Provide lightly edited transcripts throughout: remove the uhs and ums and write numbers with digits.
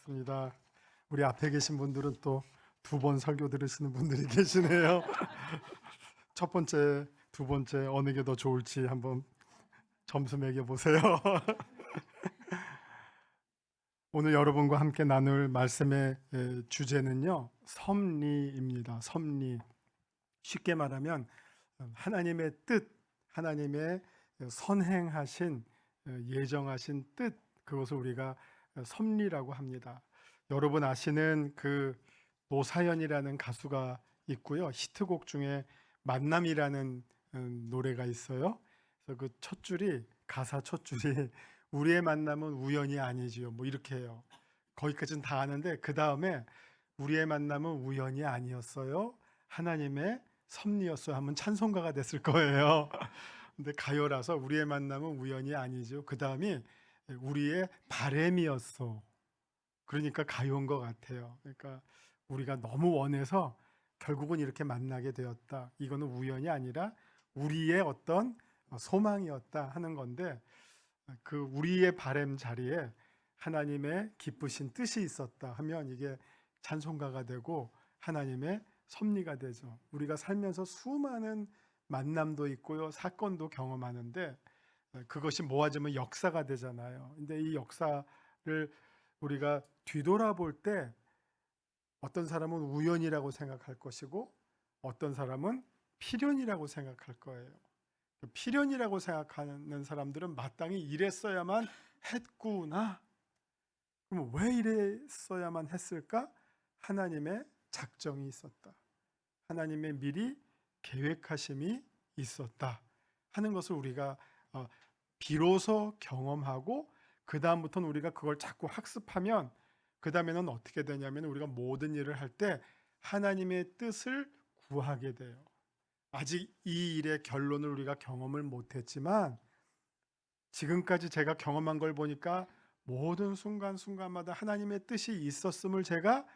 반갑습니다. 우리 앞에 계신 분들은 또 두 번 설교 들으시는 분들이 계시네요. 첫 번째, 두 번째 어느 게 더 좋을지 한번 점수 매겨 보세요. 오늘 여러분과 함께 나눌 말씀의 주제는요, 섭리입니다. 섭리. 쉽게 말하면 하나님의 뜻, 하나님의 선행하신 예정하신 뜻, 그것을 우리가 섭리라고 합니다. 여러분 아시는 그 노사연이라는 가수가 있고요. 히트곡 중에 만남이라는 노래가 있어요. 그래서 그 첫 줄이, 가사 첫 줄이 우리의 만남은 우연이 아니지요, 뭐 이렇게 해요. 거기까지는 다 아는데 그 다음에 우리의 만남은 우연이 아니었어요, 하나님의 섭리였어요 하면 찬송가가 됐을 거예요. 근데 가요라서 우리의 만남은 우연이 아니죠. 그 다음이 우리의 바램이었어. 그러니까 가요인 것 같아요. 그러니까 우리가 너무 원해서 결국은 이렇게 만나게 되었다. 이거는 우연이 아니라 우리의 어떤 소망이었다 하는 건데, 그 우리의 바램 자리에 하나님의 기쁘신 뜻이 있었다 하면 이게 찬송가가 되고 하나님의 섭리가 되죠. 우리가 살면서 수많은 만남도 있고요, 사건도 경험하는데 그것이 모아지면 역사가 되잖아요. 근데 이 역사를 우리가 뒤돌아볼 때 어떤 사람은 우연이라고 생각할 것이고 어떤 사람은 필연이라고 생각할 거예요. 필연이라고 생각하는 사람들은 마땅히 이랬어야만 했구나. 그럼 왜 이랬어야만 했을까? 하나님의 작정이 있었다. 하나님의 미리 계획하심이 있었다 하는 것을 우리가 비로소 경험하고, 그 다음부터는 우리가 그걸 자꾸 학습하면 그 다음에는 어떻게 되냐면 우리가 모든 일을 할 때 하나님의 뜻을 구하게 돼요. 아직 이 일의 결론을 우리가 경험을 못했지만 지금까지 제가 경험한 걸 보니까 모든 순간순간마다 하나님의 뜻이 있었음을 제가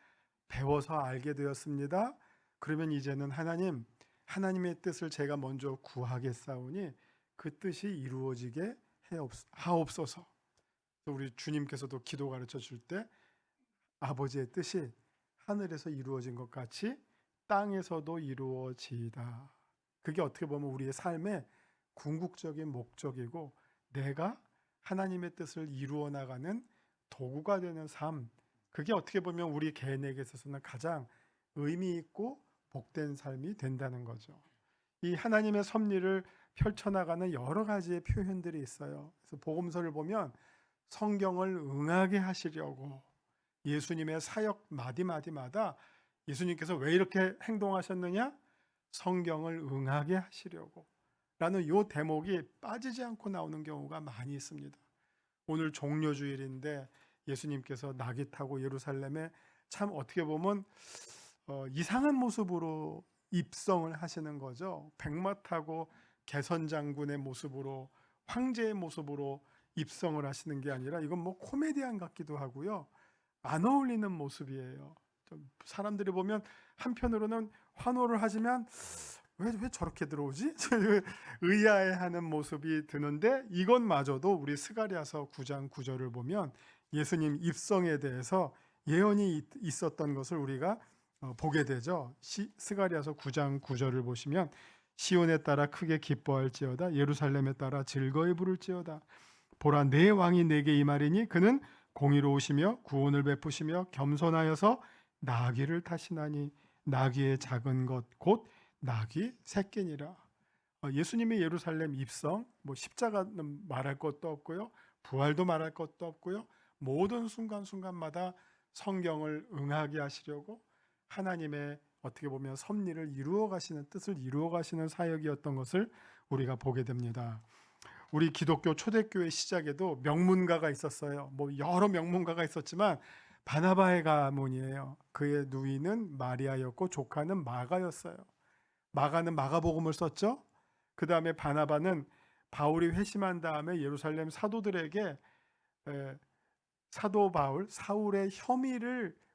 배워서 알게 되었습니다. 그러면 이제는 하나님의 뜻을 제가 먼저 구하겠사오니 그 뜻이 이루어지게 하옵소서. 우리 주님께서도 기도 가르쳐 줄 때 아버지의 뜻이 하늘에서 이루어진 것 같이 땅에서도 이루어지이다. 그게 어떻게 보면 우리의 삶의 궁극적인 목적이고 내가 하나님의 뜻을 이루어 나가는 도구가 되는 삶, 그게 어떻게 보면 우리 개인에게 있어서는 가장 의미 있고 복된 삶이 된다는 거죠. 이 하나님의 섭리를 펼쳐나가는 여러 가지의 표현들이 있어요. 그래서 복음서를 보면 성경을 응하게 하시려고 예수님의 사역 마디마디마다 예수님께서 왜 이렇게 행동하셨느냐? 성경을 응하게 하시려고 라는 이 대목이 빠지지 않고 나오는 경우가 많이 있습니다. 오늘 종려주일인데 예수님께서 낙이 타고 예루살렘에 참 어떻게 보면 이상한 모습으로 입성을 하시는 거죠. 백마 타고 개선장군의 모습으로, 황제의 모습으로 입성을 하시는 게 아니라 이건 뭐 코미디언 같기도 하고요, 안 어울리는 모습이에요. 좀 사람들이 보면 한편으로는 환호를 하지만 왜 저렇게 들어오지? 의아해하는 모습이 드는데, 이것마저도 우리 스가랴서 9장 9절을 보면 예수님 입성에 대해서 예언이 있었던 것을 우리가 보게 되죠. 스가랴서 9장 9절을 보시면 시온에 따라 크게 기뻐할지어다, 예루살렘에 따라 즐거이 부를지어다. 보라, 내 왕이 내게 임하리니 그는 공의로우시며 구원을 베푸시며 겸손하여서 나귀를 타시나니 나귀의 작은 것 곧 나귀 새끼니라. 예수님의 예루살렘 입성, 뭐 십자가는 말할 것도 없고요, 부활도 말할 것도 없고요, 모든 순간순간마다 성경을 응하게 하시려고 하나님의 어떻게 보면 섭리를 이루어 가시는, 뜻을 이루어 가시는 사역이었던 것을 우리가 보게 됩니다. 우리 기독교 초대교회 시작에도 명문가가 있었어요. 뭐 여러 명문가가 있었지만 바나바의 가문이에요. 그의 누이는 마리아였고 조카는 마가였어요. 마가는 마가복음을 썼죠. 그 다음에 바나바는 바울이 회심한 다음에 예루살렘 사도들에게 사도 바울, 사울의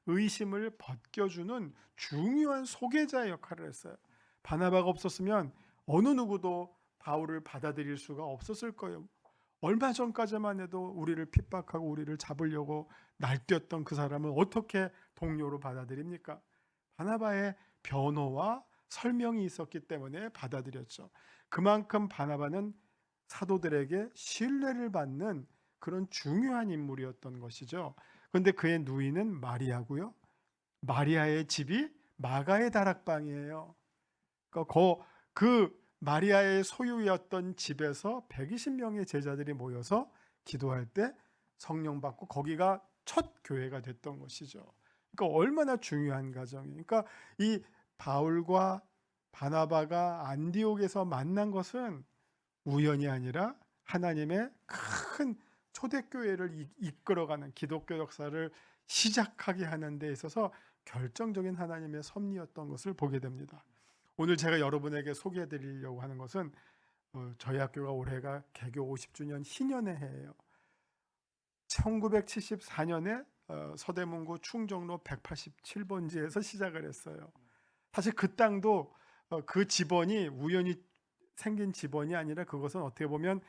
의심을 벗겨주는 중요한 소개자의 역할을 했어요. 바나바가 없었으면 어느 누구도 바울을 받아들일 수가 없었을 거예요. 얼마 전까지만 해도 우리를 핍박하고 우리를 잡으려고 날뛰었던 그 사람을 어떻게 동료로 받아들입니까? 바나바의 변호와 설명이 있었기 때문에 받아들였죠. 그만큼 바나바는 사도들에게 신뢰를 받는 그런 중요한 인물이었던 것이죠. 그런데 그의 누이는 마리아고요. 마리아의 집이 마가의 다락방이에요. 그러니까 그 마리아의 소유였던 집에서 120명의 제자들이 모여서 기도할 때 성령 받고 거기가 첫 교회가 됐던 것이죠. 그러니까 얼마나 중요한 가정이에요. 그러니까 이 바울과 바나바가 안디옥에서 만난 것은 우연이 아니라 하나님의 큰 초대교회를 이끌어가는 기독교 역사를 시작하게 하는 데 있어서 결정적인 하나님의 섭리였던 것을 보게 됩니다. 오늘 제가 여러분에게 소개해 드리려고 하는 것은 저희 학교가 올해가 개교 50주년 희년의 해예요. 1974년에 서대문구 충정로 187번지에서 시작을 했어요. 사실 그 땅도 그 집원이 우연히 생긴 집원이 아니라 그것은 어떻게 보면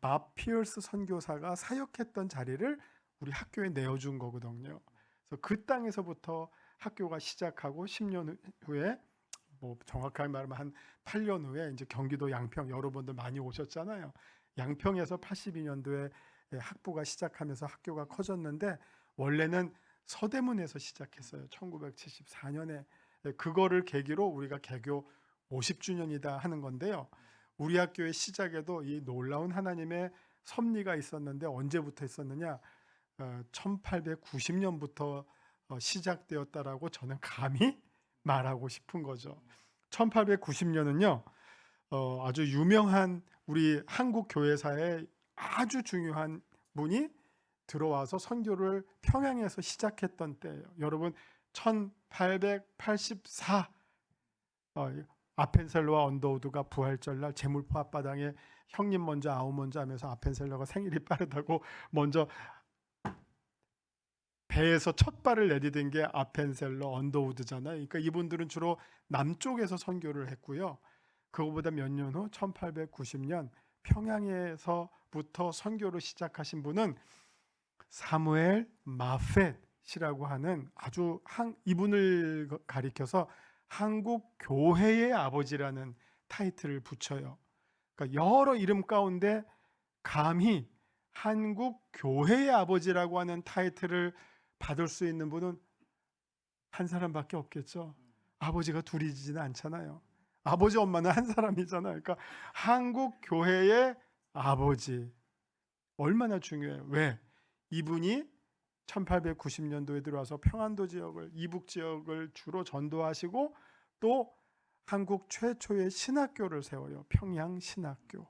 밥 피어스 선교사가 사역했던 자리를 우리 학교에 내어준 거거든요. 그래서 그 땅에서부터 학교가 시작하고 10년 후에 뭐 정확하게 말하면 한 8년 후에 이제 경기도 양평 여러분들 많이 오셨잖아요. 양평에서 82년도에 학부가 시작하면서 학교가 커졌는데 원래는 서대문에서 시작했어요. 1974년에 그거를 계기로 우리가 개교 50주년이다 하는 건데요. 우리 학교의 시작에도 이 놀라운 하나님의 섭리가 있었는데 언제부터 있었느냐? 1890년부터 시작되었다라고 저는 감히 말하고 싶은 거죠. 1890년은요, 아주 유명한 우리 한국 교회사의 아주 중요한 분이 들어와서 선교를 평양에서 시작했던 때예요. 여러분, 1884 아펜셀러와 언더우드가 부활절날 제물포 앞바당에 형님 먼저 아우 먼저 하면서 아펜셀러가 생일이 빠르다고 먼저 배에서 첫 발을 내디딘 게 아펜셀러 언더우드잖아요. 그러니까 이분들은 주로 남쪽에서 선교를 했고요. 그거보다 몇 년 후 1890년 평양에서부터 선교를 시작하신 분은 사무엘 마펫이라고 하는 아주 이분을 가리켜서 한국 교회의 아버지라는 타이틀을 붙여요. 그러니까 여러 이름 가운데 감히 한국 교회의 아버지라고 하는 타이틀을 받을 수 있는 분은 한 사람밖에 없겠죠. 아버지가 둘이지는 않잖아요. 아버지 엄마는 한 사람이잖아요. 그러니까 한국 교회의 아버지 얼마나 중요해요. 왜? 이분이 1890년도에 들어와서 평안도 지역을 이북 지역을 주로 전도하시고 또 한국 최초의 신학교를 세워요. 평양 신학교.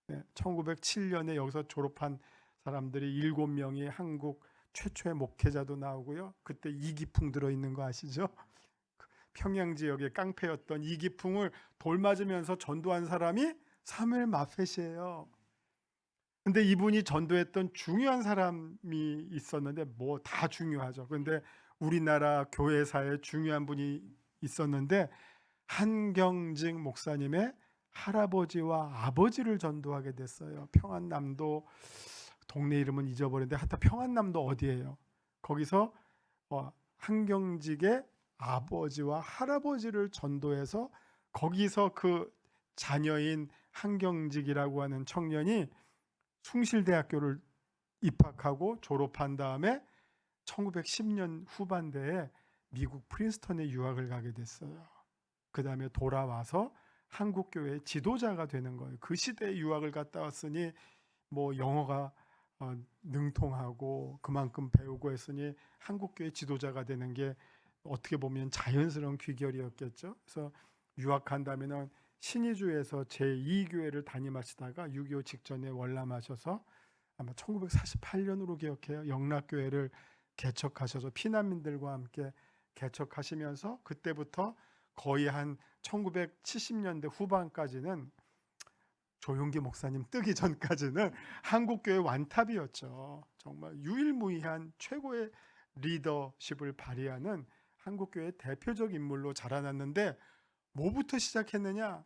네, 1907년에 여기서 졸업한 사람들이 7명이 한국 최초의 목회자도 나오고요. 그때 이기풍 들어있는 거 아시죠? 평양 지역의 깡패였던 이기풍을 돌맞으면서 전도한 사람이 사무엘 마펫이에요. 근데 이분이 전도했던 중요한 사람이 있었는데 뭐 다 중요하죠. 근데 우리나라 교회사에 중요한 분이 있었는데 한경직 목사님의 할아버지와 아버지를 전도하게 됐어요. 평안남도 동네 이름은 잊어버렸는데 하여튼 평안남도 어디예요? 거기서 한경직의 아버지와 할아버지를 전도해서 거기서 그 자녀인 한경직이라고 하는 청년이 숭실대학교를 입학하고 졸업한 다음에 1910년 후반대에 미국 프린스턴에 유학을 가게 됐어요. 그 다음에 돌아와서 한국교회의 지도자가 되는 거예요. 그 시대에 유학을 갔다 왔으니 뭐 영어가 능통하고 그만큼 배우고 했으니 한국교회 지도자가 되는 게 어떻게 보면 자연스러운 귀결이었겠죠. 그래서 유학한 다음에는 신의주에서 제2교회를 담임하시다가 6.25 직전에 월남하셔서 아마 1948년으로 기억해요. 영락교회를 개척하셔서 피난민들과 함께 개척하시면서 그때부터 거의 한 1970년대 후반까지는 조용기 목사님 뜨기 전까지는 한국교회 완탑이었죠. 정말 유일무이한 최고의 리더십을 발휘하는 한국교회 대표적 인물로 자라났는데 뭐부터 시작했느냐?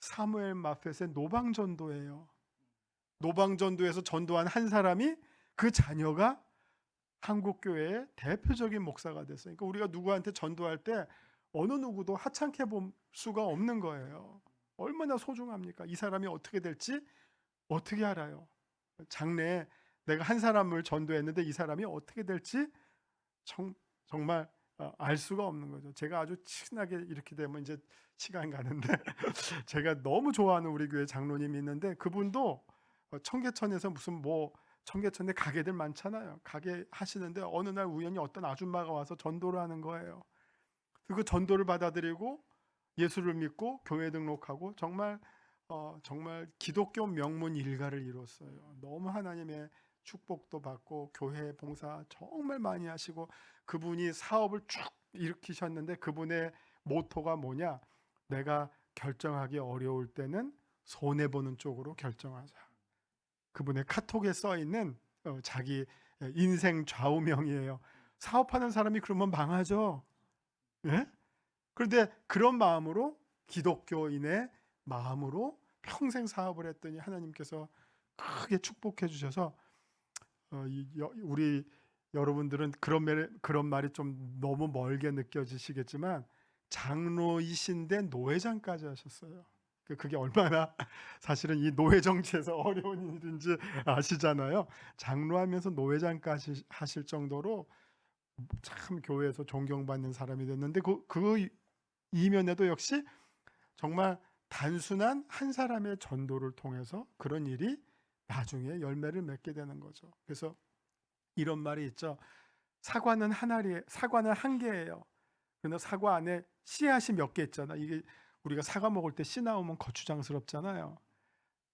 사무엘 마펫의 노방전도예요. 노방전도에서 전도한 한 사람이 그 자녀가 한국교회의 대표적인 목사가 됐어요. 그러니까 우리가 누구한테 전도할 때 어느 누구도 하찮게 볼 수가 없는 거예요. 얼마나 소중합니까? 이 사람이 어떻게 될지 어떻게 알아요? 장래에 내가 한 사람을 전도했는데 이 사람이 어떻게 될지 정말 알 수가 없는 거죠. 제가 아주 친하게 이렇게 되면 이제 시간 가는데 제가 너무 좋아하는 우리 교회 장로님이 있는데 그분도 청계천에서 무슨 청계천에 가게들 많잖아요. 가게 하시는데 어느 날 우연히 어떤 아줌마가 와서 전도를 하는 거예요. 그 전도를 받아들이고 예수를 믿고 교회 등록하고 정말 기독교 명문 일가를 이뤘어요. 너무 하나님의 축복도 받고 교회 봉사 정말 많이 하시고 그분이 사업을 쭉 일으키셨는데 그분의 모토가 뭐냐? 내가 결정하기 어려울 때는 손해보는 쪽으로 결정하자. 그분의 카톡에 써 있는 자기 인생 좌우명이에요. 사업하는 사람이 그러면 망하죠. 예? 그런데 그런 마음으로 기독교인의 마음으로 평생 사업을 했더니 하나님께서 크게 축복해 주셔서 우리 여러분들은 그런 말이 좀 너무 멀게 느껴지시겠지만 장로이신데 노회장까지 하셨어요. 그게 얼마나 사실은 이 노회 정치에서 어려운 일인지 아시잖아요. 장로하면서 노회장까지 하실 정도로 참 교회에서 존경받는 사람이 됐는데 그 이면에도 역시 정말 단순한 한 사람의 전도를 통해서 그런 일이 나중에 열매를 맺게 되는 거죠. 그래서 이런 말이 있죠. 사과는 한 개예요. 그런데 사과 안에 씨앗이 몇 개 있잖아. 이게 우리가 사과 먹을 때 씨 나오면 거추장스럽잖아요.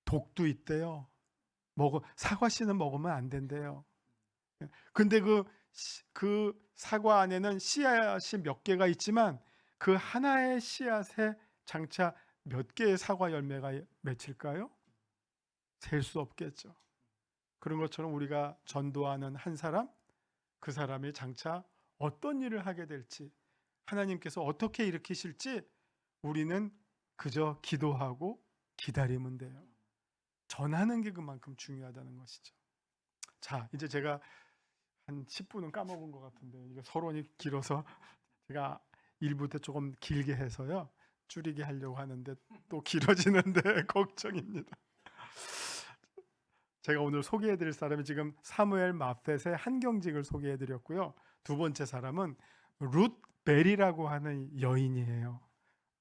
독도 있대요. 사과 씨는 먹으면 안 된대요. 근데 그 사과 안에는 씨앗이 몇 개가 있지만 그 하나의 씨앗에 장차 몇 개의 사과 열매가 맺힐까요? 셀 수 없겠죠. 그런 것처럼 우리가 전도하는 한 사람, 그 사람이 장차 어떤 일을 하게 될지, 하나님께서 어떻게 일으키실지 우리는 그저 기도하고 기다리면 돼요. 전하는 게 그만큼 중요하다는 것이죠. 자, 이제 제가 한 10분은 까먹은 것 같은데 이게 서론이 길어서 제가 1부 때 조금 길게 해서요 줄이게 하려고 하는데 또 길어지는데 걱정입니다. 제가 오늘 소개해드릴 사람이 지금 사무엘 마펫의 한경직을 소개해드렸고요. 두 번째 사람은 룻 벨이라고 하는 여인이에요.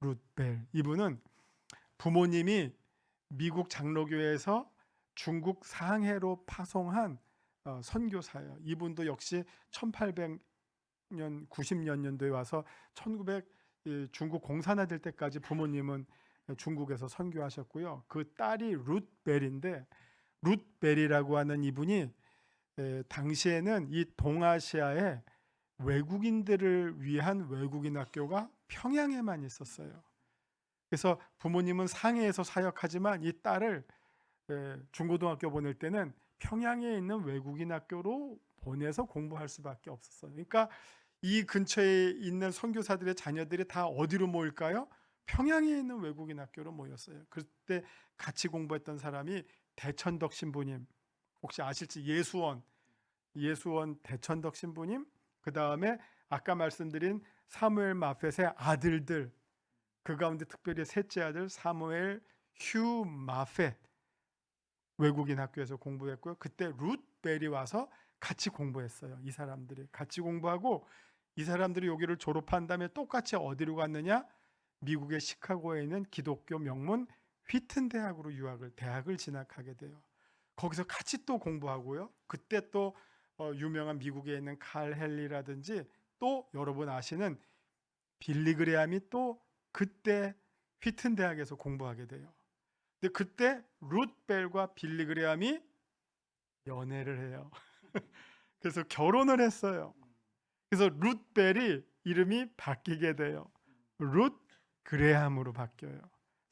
룻 벨. 이분은 부모님이 미국 장로교회에서 중국 상해로 파송한 선교사예요. 이분도 역시 1800년 90년 년도에 와서 1900 중국 공산화될 때까지 부모님은 중국에서 선교하셨고요. 그 딸이 룻 벨인데 룻 벨이라고 하는 이분이 당시에는 이 동아시아에 외국인들을 위한 외국인 학교가 평양에만 있었어요. 그래서 부모님은 상해에서 사역하지만 이 딸을 중고등학교 보낼 때는 평양에 있는 외국인 학교로 보내서 공부할 수밖에 없었어요. 그러니까 이 근처에 있는 선교사들의 자녀들이 다 어디로 모일까요? 평양에 있는 외국인 학교로 모였어요. 그때 같이 공부했던 사람이 대천덕 신부님, 혹시 아실지 예수원 대천덕 신부님, 그 다음에 아까 말씀드린 사무엘 마펫의 아들들, 그 가운데 특별히 셋째 아들 사무엘 휴 마펫 외국인 학교에서 공부했고요. 그때 룻 벨이 와서 같이 공부했어요. 이 사람들이 같이 공부하고 이 사람들이 여기를 졸업한 다음에 똑같이 어디로 갔느냐? 미국의 시카고에 있는 기독교 명문 휘튼 대학으로 대학을 진학하게 돼요. 거기서 같이 또 공부하고요. 그때 또 유명한 미국에 있는 칼 헨리라든지 또 여러분 아시는 빌리 그레함이 또 그때 휘튼 대학에서 공부하게 돼요. 근데 그때 룻 벨과 빌리 그레함이 연애를 해요. 그래서 결혼을 했어요. 그래서 룻 벨이 이름이 바뀌게 돼요. 룻 그레함으로 바뀌어요.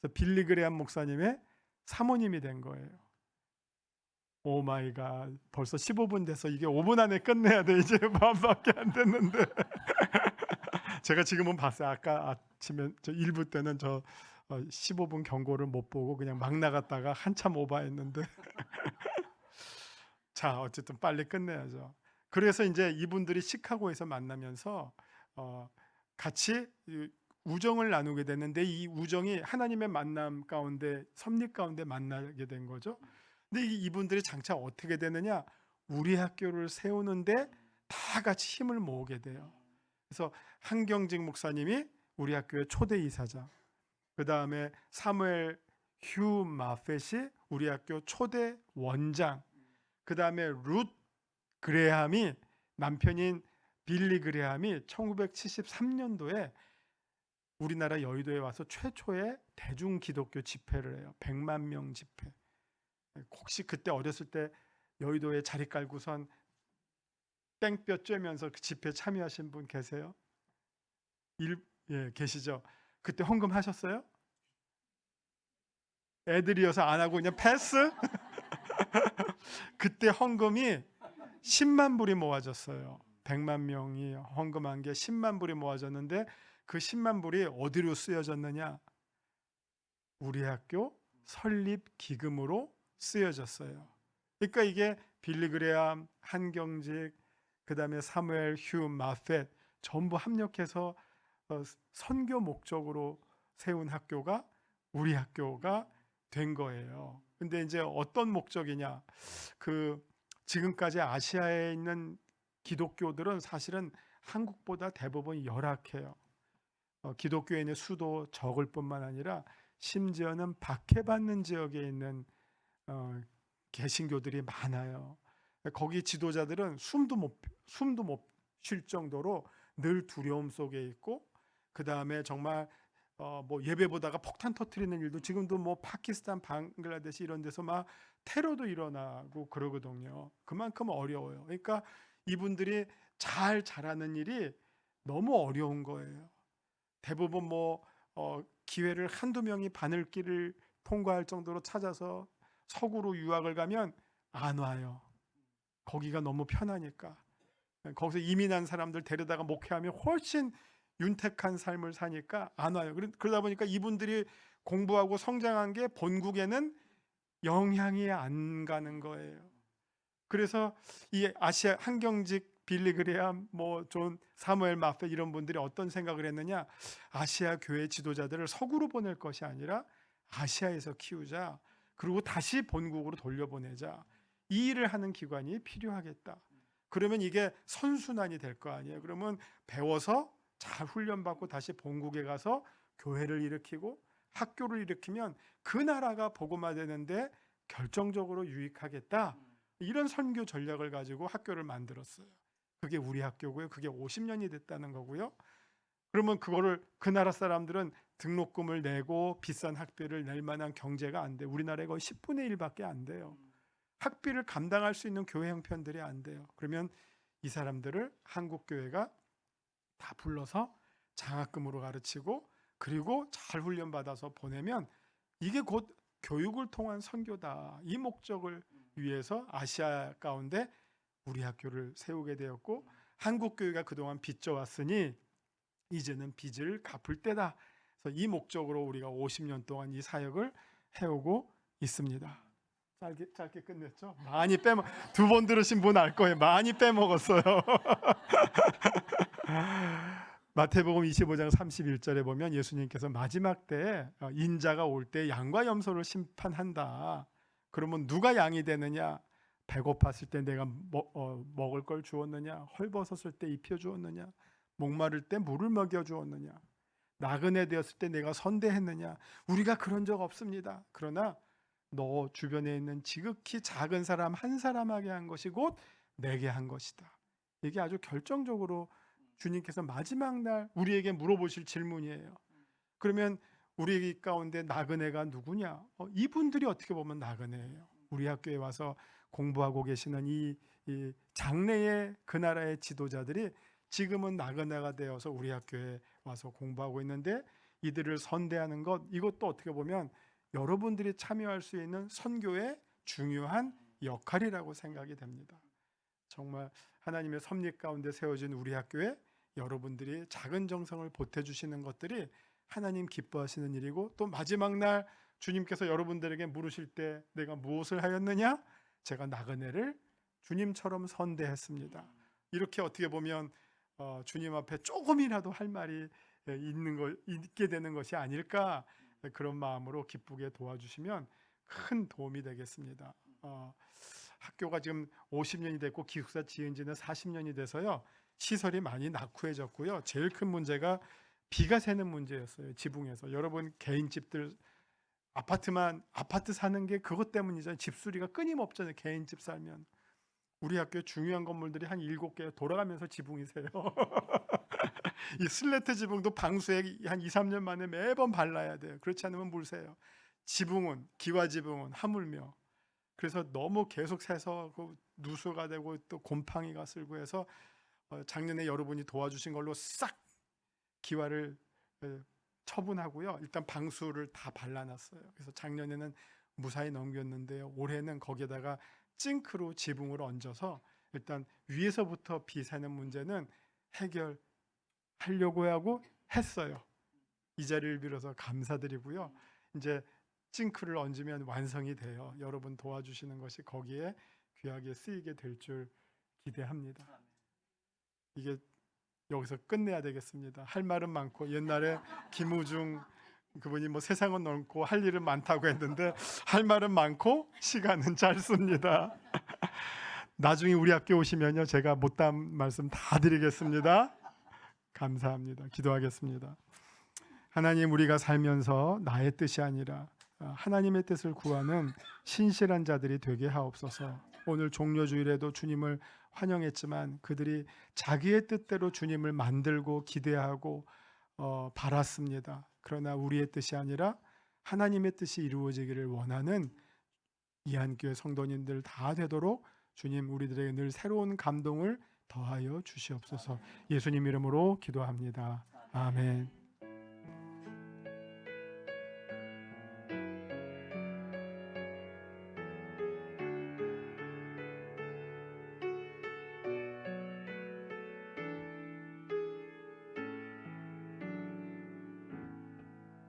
그래서 빌리 그레함 목사님의 사모님이 된 거예요. 오 마이 갓, 벌써 15분 돼서 이게 5분 안에 끝내야 돼. 이제 반밖에 안 됐는데 제가 지금은 봤어요. 아까 아침에 저 1부 때는 저 15분 경고를 못 보고 그냥 막 나갔다가 한참 오바했는데 자, 어쨌든 빨리 끝내야죠. 그래서 이제 이분들이 시카고에서 만나면서 같이 우정을 나누게 됐는데, 이 우정이 하나님의 만남 가운데, 섭리 가운데 만나게 된 거죠. 근데 이분들이 장차 어떻게 되느냐? 우리 학교를 세우는데 다 같이 힘을 모으게 돼요. 그래서 한경직 목사님이 우리 학교의 초대 이사장, 그 다음에 사무엘 휴 마펫이 우리 학교 초대 원장, 그 다음에 룻 그레함이, 남편인 빌리 그레함이 1973년도에 우리나라 여의도에 와서 최초의 대중 기독교 집회를 해요. 100만 명 집회. 혹시 그때 어렸을 때 여의도에 자리 깔고선 땡볕 쬐면서 그 집회 참여하신 분 계세요? 예, 계시죠? 그때 헌금 하셨어요? 애들이어서 안 하고 그냥 패스? 그때 헌금이 10만 불이 모아졌어요. 100만 명이 헌금한 게 10만 불이 모아졌는데, 그 10만 불이 어디로 쓰여졌느냐? 우리 학교 설립 기금으로 쓰여졌어요. 그러니까 이게 빌리 그레함, 한경직, 그 다음에 사무엘 휴 마펫 전부 합력해서 선교 목적으로 세운 학교가 우리 학교가 된 거예요. 근데 이제 어떤 목적이냐? 지금까지 아시아에 있는 기독교들은 사실은 한국보다 대부분 열악해요. 기독교에 있는 수도 적을 뿐만 아니라 심지어는 박해받는 지역에 있는 개신교들이 많아요. 거기 지도자들은 숨도 못 쉴 정도로 늘 두려움 속에 있고, 그 다음에 정말 뭐 예배 보다가 폭탄 터트리는 일도, 지금도 뭐 파키스탄, 방글라데시 이런 데서 막 테러도 일어나고 그러거든요. 그만큼 어려워요. 그러니까 이분들이 잘 자라는 일이 너무 어려운 거예요. 대부분 뭐 기회를 한두 명이 바늘길을 통과할 정도로 찾아서 서구로 유학을 가면 안 와요. 거기가 너무 편하니까. 거기서 이민한 사람들 데려다가 목회하면 훨씬 윤택한 삶을 사니까 안 와요. 그러다 보니까 이분들이 공부하고 성장한 게 본국에는 영향이 안 가는 거예요. 그래서 이 아시아 한경직, 빌리 그레함, 뭐 존 사무엘 마펫 이런 분들이 어떤 생각을 했느냐? 아시아 교회 지도자들을 서구로 보낼 것이 아니라 아시아에서 키우자. 그리고 다시 본국으로 돌려보내자. 이 일을 하는 기관이 필요하겠다. 그러면 이게 선순환이 될 거 아니에요. 그러면 배워서 잘 훈련받고 다시 본국에 가서 교회를 일으키고 학교를 일으키면 그 나라가 복음화되는데 결정적으로 유익하겠다. 이런 선교 전략을 가지고 학교를 만들었어요. 그게 우리 학교고요. 그게 50년이 됐다는 거고요. 그러면 그거를 그 나라 사람들은 등록금을 내고 비싼 학비를 낼 만한 경제가 안 돼. 우리나라에 거의 10분의 1밖에 안 돼요. 학비를 감당할 수 있는 교회 형편들이 안 돼요. 그러면 이 사람들을 한국 교회가 다 불러서 장학금으로 가르치고, 그리고 잘 훈련받아서 보내면 이게 곧 교육을 통한 선교다. 이 목적을 위해서 아시아 가운데 우리 학교를 세우게 되었고, 한국 교회가 그동안 빚져왔으니 이제는 빚을 갚을 때다. 그래서 이 목적으로 우리가 50년 동안 이 사역을 해오고 있습니다. 짧게 끝냈죠? 많이 두 번 들으신 분 알 거예요. 많이 빼먹었어요. 마태복음 25장 31절에 보면 예수님께서 마지막 때에 인자가 올 때 양과 염소를 심판한다. 그러면 누가 양이 되느냐? 배고팠을 때 내가 먹을 걸 주었느냐? 헐벗었을 때 입혀 주었느냐? 목마를 때 물을 먹여 주었느냐? 나그네 되었을 때 내가 선대했느냐? 우리가 그런 적 없습니다. 그러나 너 주변에 있는 지극히 작은 사람 한 사람에게 한 것이 곧 내게 한 것이다. 이게 아주 결정적으로 주님께서 마지막 날 우리에게 물어보실 질문이에요. 그러면 우리 가운데 나그네가 누구냐? 이분들이 어떻게 보면 나그네예요. 우리 학교에 와서 공부하고 계시는 이 장래의 그 나라의 지도자들이 지금은 나그네가 되어서 우리 학교에 와서 공부하고 있는데, 이들을 선대하는 것, 이것도 어떻게 보면 여러분들이 참여할 수 있는 선교의 중요한 역할이라고 생각이 됩니다. 정말 하나님의 섭리 가운데 세워진 우리 학교에 여러분들이 작은 정성을 보태주시는 것들이 하나님 기뻐하시는 일이고, 또 마지막 날 주님께서 여러분들에게 물으실 때 내가 무엇을 하였느냐? 제가 나그네를 주님처럼 선대했습니다. 이렇게 어떻게 보면 주님 앞에 조금이라도 할 말이 있게 되는 것이 아닐까, 그런 마음으로 기쁘게 도와주시면 큰 도움이 되겠습니다. 학교가 지금 50년이 됐고 기숙사 지은 지는 40년이 돼서요, 시설이 많이 낙후해졌고요. 제일 큰 문제가 비가 새는 문제였어요. 지붕에서. 여러분 개인집들 아파트 사는 게 그것 때문이잖아요. 집수리가 끊임없잖아요. 개인집 살면. 우리 학교 중요한 건물들이 한 7개 돌아가면서 지붕이 새요. 이 슬래트 지붕도 방수에 한 2, 3년 만에 매번 발라야 돼요. 그렇지 않으면 물 새요. 지붕은, 기와 지붕은 하물며. 그래서 너무 계속 새서 누수가 되고 또 곰팡이가 쓸고 해서 작년에 여러분이 도와주신 걸로 싹 기와를 처분하고요. 일단 방수를 다 발라놨어요. 그래서 작년에는 무사히 넘겼는데요. 올해는 거기에다가 징크로 지붕을 얹어서 일단 위에서부터 비 새는 문제는 해결하려고 하고 했어요. 이 자리를 빌어서 감사드리고요. 이제 징크를 얹으면 완성이 돼요. 여러분 도와주시는 것이 거기에 귀하게 쓰이게 될 줄 기대합니다. 이게 여기서 끝내야 되겠습니다. 할 말은 많고, 옛날에 김우중 그분이 뭐 세상은 넓고 할 일은 많다고 했는데 할 말은 많고 시간은 짧습니다. 나중에 우리 학교 오시면요, 제가 못다한 말씀 다 드리겠습니다. 감사합니다. 기도하겠습니다. 하나님, 우리가 살면서 나의 뜻이 아니라 하나님의 뜻을 구하는 신실한 자들이 되게 하옵소서. 오늘 종료주일에도 주님을 환영했지만 그들이 자기의 뜻대로 주님을 만들고 기대하고 바랐습니다. 그러나 우리의 뜻이 아니라 하나님의 뜻이 이루어지기를 원하는 이한교회 성도님들 다 되도록 주님 우리들에게 늘 새로운 감동을 더하여 주시옵소서. 예수님 이름으로 기도합니다. 아멘.